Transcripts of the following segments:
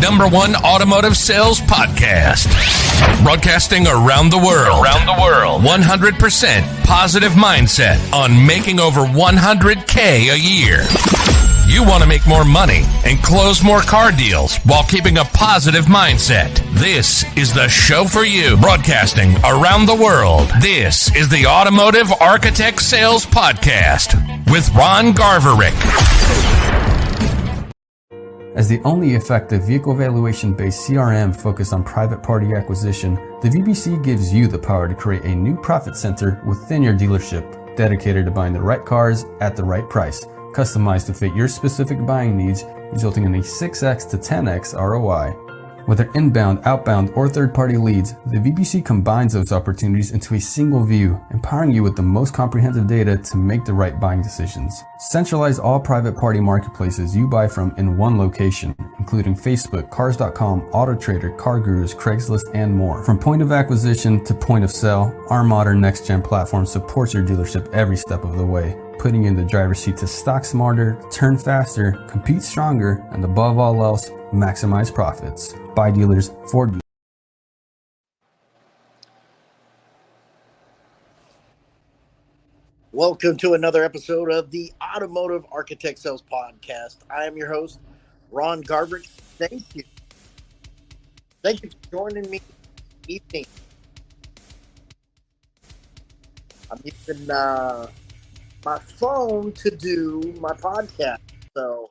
#1 automotive sales podcast. Broadcasting around the world. 100% positive mindset on making over $100K a year. You want to make more money and close more car deals while keeping a positive mindset. This is the show for you. Broadcasting around the world. This is the Automotive Architect Sales Podcast with Ron Garverick. As the only effective vehicle valuation-based CRM focused on private party acquisition, the VBC gives you the power to create a new profit center within your dealership, dedicated to buying the right cars at the right price, customized to fit your specific buying needs, resulting in a 6x to 10x ROI. Whether inbound, outbound, or third-party leads, the VBC combines those opportunities into a single view, empowering you with the most comprehensive data to make the right buying decisions. Centralize all private party marketplaces you buy from in one location, including Facebook, Cars.com, AutoTrader, CarGurus, Craigslist, and more. From point of acquisition to point of sale, our modern next-gen platform supports your dealership every step of the way, putting you in the driver's seat to stock smarter, turn faster, compete stronger, and above all else, maximize profits. By dealers, for dealers. Welcome to another episode of the Automotive Architect Sales Podcast. I am your host, Ron Garverick. Thank you. Thank you for joining me this evening. I'm using my phone to do my podcast, so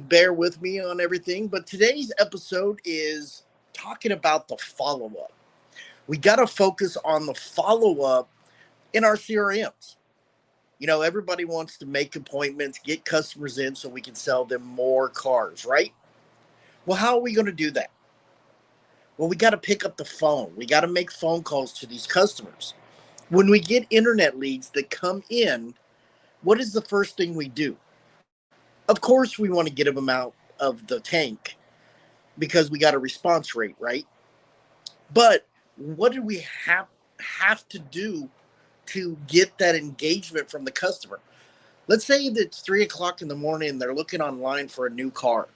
bear with me on everything. But today's episode is talking about the follow-up. We got to focus on the follow-up in our CRMs. You know, everybody wants to make appointments, get customers in so we can sell them more cars, right? Well, how are we going to do that? Well, we got to pick up the phone. We got to make phone calls to these customers. When we get internet leads that come in, what is the first thing we do? Of course, we want to get them out of the tank because we got a response rate, right? But what do we have to do to get that engagement from the customer? Let's say that it's 3 o'clock in the morning and they're looking online for a new car,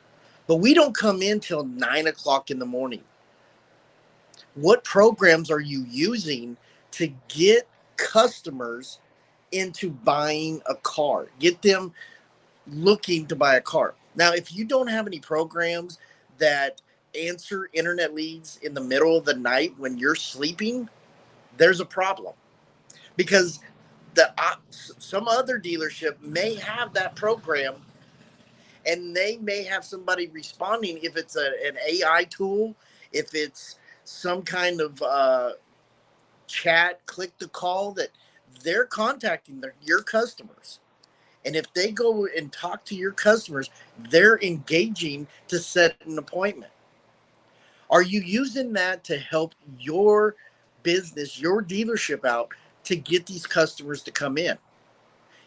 but we don't come in till 9 o'clock in the morning. What programs are you using to get customers into buying a car? Get them looking to buy a car. Now, if you don't have any programs that answer internet leads in the middle of the night when you're sleeping, there's a problem. Because some other dealership may have that program and they may have somebody responding, if it's an AI tool, if it's some kind of chat, click to call, that they're contacting your customers. And if they go and talk to your customers, they're engaging to set an appointment. Are you using that to help your business, your dealership out to get these customers to come in?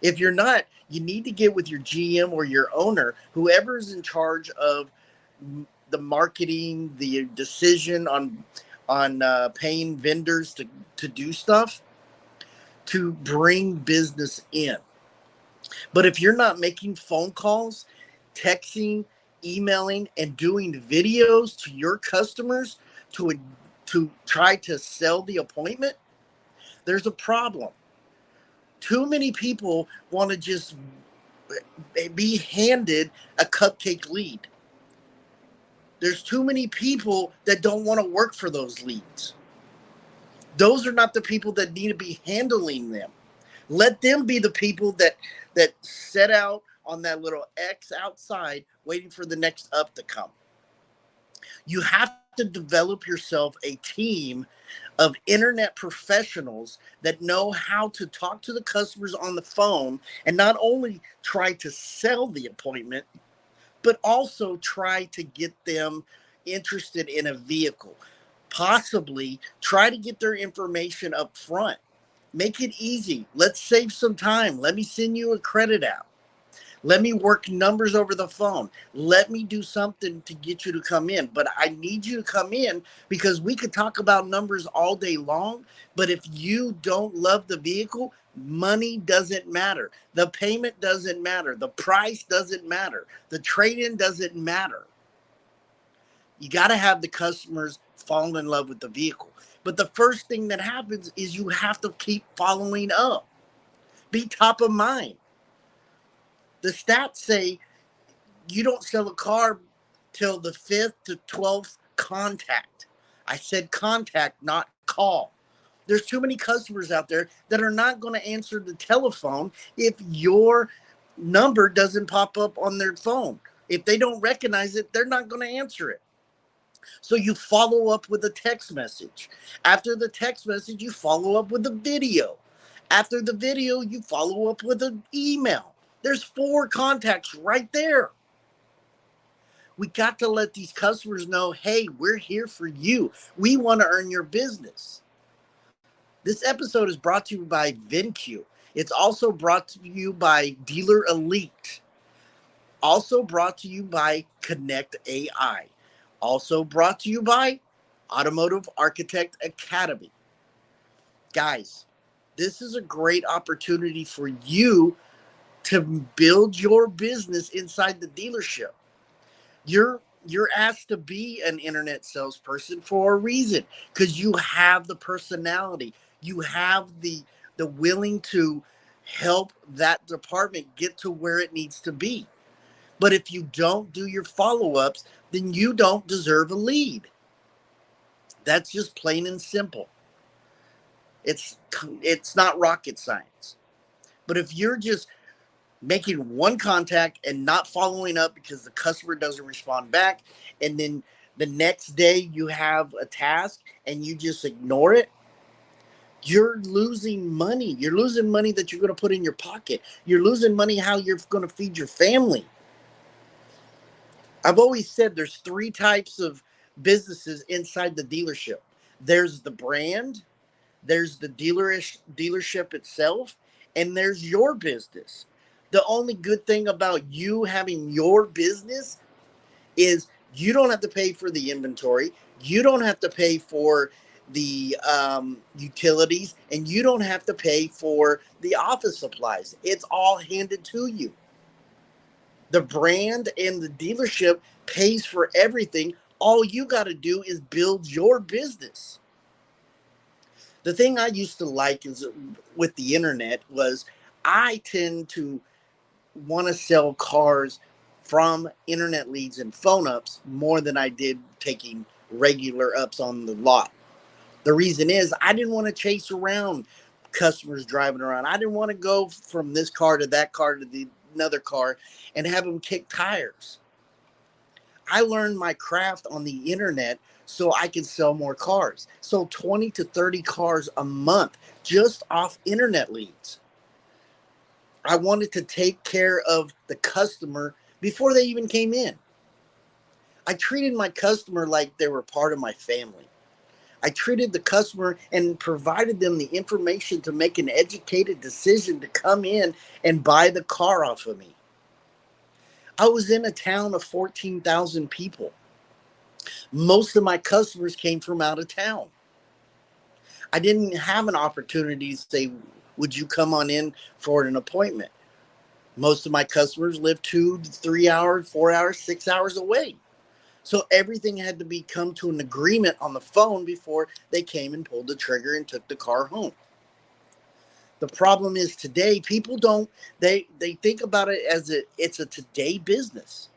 If you're not, you need to get with your GM or your owner, whoever's in charge of the marketing, the decision on paying vendors to do stuff, to bring business in. But if you're not making phone calls, texting, emailing, and doing videos to your customers to try to sell the appointment, there's a problem. Too many people want to just be handed a cupcake lead. There's too many people that don't want to work for those leads. Those are not the people that need to be handling them. Let them be the people that set out on that little X outside waiting for the next up to come. You have to develop yourself a team of internet professionals that know how to talk to the customers on the phone and not only try to sell the appointment, but also try to get them interested in a vehicle. Possibly try to get their information up front. Make it easy. Let's save some time. Let me send you a credit out. Let me work numbers over the phone. Let me do something to get you to come in. But I need you to come in because we could talk about numbers all day long. But if you don't love the vehicle, money doesn't matter. The payment doesn't matter. The price doesn't matter. The trade-in doesn't matter. You got to have the customers fall in love with the vehicle. But the first thing that happens is you have to keep following up. Be top of mind. The stats say you don't sell a car till the 5th to 12th contact. I said contact, not call. There's too many customers out there that are not going to answer the telephone if your number doesn't pop up on their phone. If they don't recognize it, they're not going to answer it. So you follow up with a text message. After the text message, you follow up with a video. After the video, you follow up with an email. There's 4 contacts right there. We got to let these customers know, hey, we're here for you. We want to earn your business. This episode is brought to you by VinQ. It's also brought to you by Dealer Elite. Also brought to you by Connect AI. Also brought to you by Automotive Architect Academy. Guys, this is a great opportunity for you to build your business inside the dealership. You're asked to be an internet salesperson for a reason, because you have the personality. You have the willing to help that department get to where it needs to be. But if you don't do your follow-ups, then you don't deserve a lead. That's just plain and simple. It's not rocket science. But if you're just making one contact and not following up because the customer doesn't respond back, and then the next day you have a task and you just ignore it, you're losing money. You're losing money that you're going to put in your pocket. You're losing money how you're going to feed your family. I've always said there's 3 types of businesses inside the dealership. There's the brand, there's the dealership itself, and there's your business. The only good thing about you having your business is you don't have to pay for the inventory. You don't have to pay for the utilities, and you don't have to pay for the office supplies. It's all handed to you. The brand and the dealership pays for everything. All you got to do is build your business. The thing I used to like is with the internet was I tend to want to sell cars from internet leads and phone ups more than I did taking regular ups on the lot. The reason is I didn't want to chase around customers driving around. I didn't want to go from this car to that car to another car and have them kick tires. I learned my craft on the internet so I can sell more cars. So 20 to 30 cars a month just off internet leads. I wanted to take care of the customer before they even came in. I treated my customer like they were part of my family. I treated the customer and provided them the information to make an educated decision to come in and buy the car off of me. I was in a town of 14,000 people. Most of my customers came from out of town. I didn't have an opportunity to say, would you come on in for an appointment? Most of my customers live 2 to 3 hours, 4 hours, 6 hours away. So everything had to come to an agreement on the phone before they came and pulled the trigger and took the car home. The problem is today, people they think about it as it's a today business.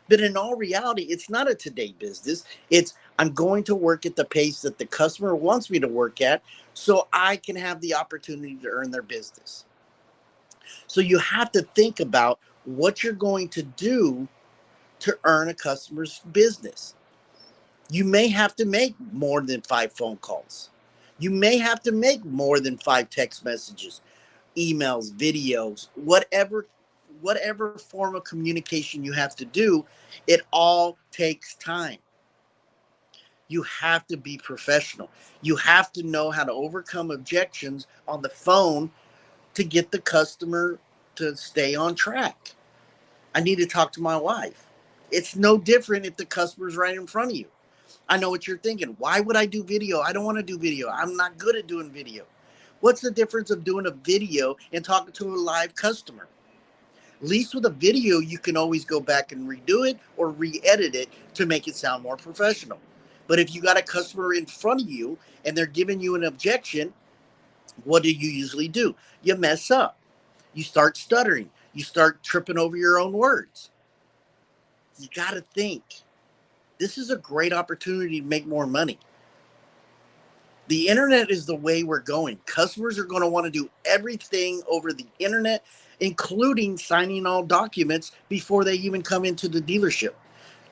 But in all reality, it's not a today business. It's I'm going to work at the pace that the customer wants me to work at so I can have the opportunity to earn their business. So you have to think about what you're going to do to earn a customer's business. You may have to make more than 5 phone calls. You may have to make more than 5 text messages, emails, videos, whatever form of communication you have to do. It all takes time. You have to be professional. You have to know how to overcome objections on the phone to get the customer to stay on track. I need to talk to my wife. It's no different if the customer's right in front of you. I know what you're thinking. Why would I do video? I don't want to do video. I'm not good at doing video. What's the difference of doing a video and talking to a live customer? At least with a video, you can always go back and redo it or re-edit it to make it sound more professional. But if you got a customer in front of you and they're giving you an objection, what do you usually do? You mess up. You start stuttering. You start tripping over your own words. You got to think. This is a great opportunity to make more money. The internet is the way we're going. Customers are going to want to do everything over the internet, including signing all documents before they even come into the dealership.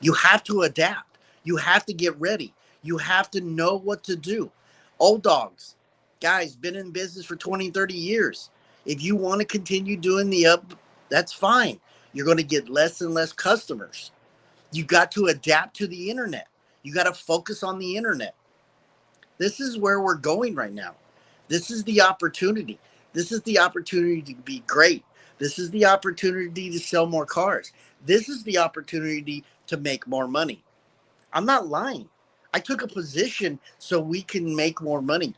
You have to adapt. You have to get ready. You have to know what to do. Old dogs, guys, been in business for 20, 30 years. If you want to continue doing the up, that's fine. You're going to get less and less customers. You got to adapt to the internet. You got to focus on the internet. This is where we're going right now. This is the opportunity. This is the opportunity to be great. This is the opportunity to sell more cars. This is the opportunity to make more money. I'm not lying. I took a position so we can make more money.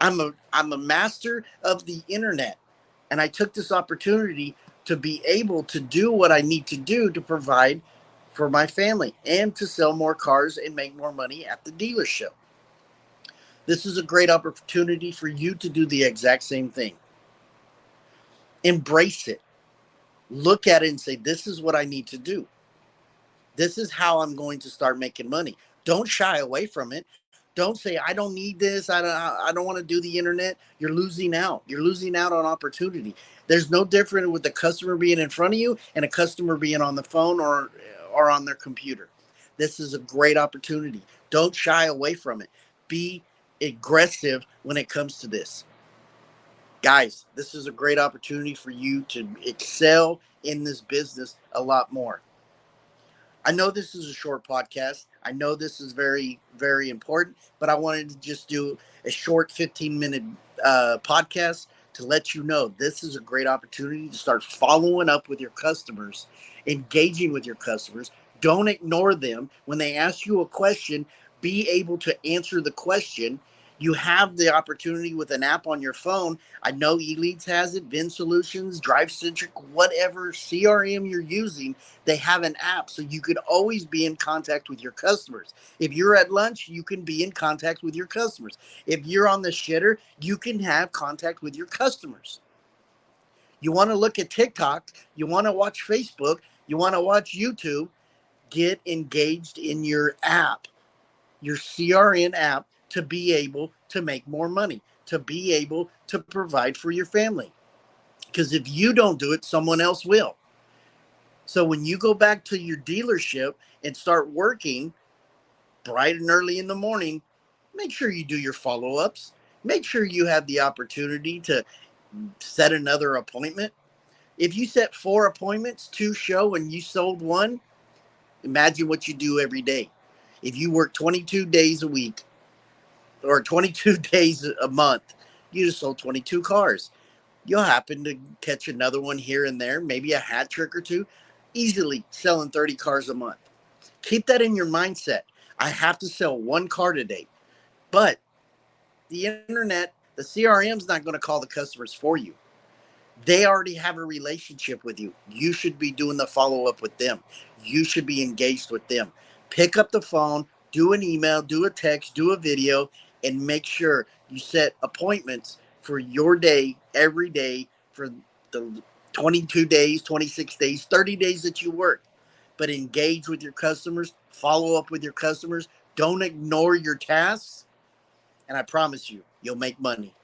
I'm a master of the internet, and I took this opportunity to be able to do what I need to do to provide for my family and to sell more cars and make more money at the dealership. This is a great opportunity for you to do the exact same thing. Embrace it. Look at it and say, this is what I need to do. This is how I'm going to start making money. Don't shy away from it. Don't say, I don't need this. I don't want to do the internet. You're losing out. You're losing out on opportunity. There's no different with a customer being in front of you and a customer being on the phone or on their computer. This is a great opportunity. Don't shy away from it. Be aggressive when it comes to this. Guys, this is a great opportunity for you to excel in this business a lot more. I know this is a short podcast. I know this is very, very important, but I wanted to just do a short 15-minute podcast to let you know this is a great opportunity to start following up with your customers, engaging with your customers. Don't ignore them. When they ask you a question, be able to answer the question. You have the opportunity with an app on your phone. I know eLeads has it, Vin Solutions, DriveCentric, whatever CRM you're using, they have an app so you could always be in contact with your customers. If you're at lunch, you can be in contact with your customers. If you're on the shitter, you can have contact with your customers. You want to look at TikTok, you want to watch Facebook, you want to watch YouTube, get engaged in your app, your CRM app, to be able to make more money, to be able to provide for your family. Because if you don't do it, someone else will. So when you go back to your dealership and start working bright and early in the morning, make sure you do your follow-ups. Make sure you have the opportunity to set another appointment. If you set 4 appointments, 2 show, and you sold 1, imagine what you do every day. If you work 22 days a week or 22 days a month, you just sold 22 cars. You'll happen to catch another one here and there, maybe a hat trick or 2, easily selling 30 cars a month. Keep that in your mindset. I have to sell 1 car today. But the internet, the CRM is not going to call the customers for you. They already have a relationship with you. You should be doing the follow-up with them. You should be engaged with them. Pick up the phone, do an email, do a text, do a video, and make sure you set appointments for your day every day for the 22 days, 26 days, 30 days that you work. But engage with your customers, follow up with your customers. Don't ignore your tasks. And I promise you, you'll make money.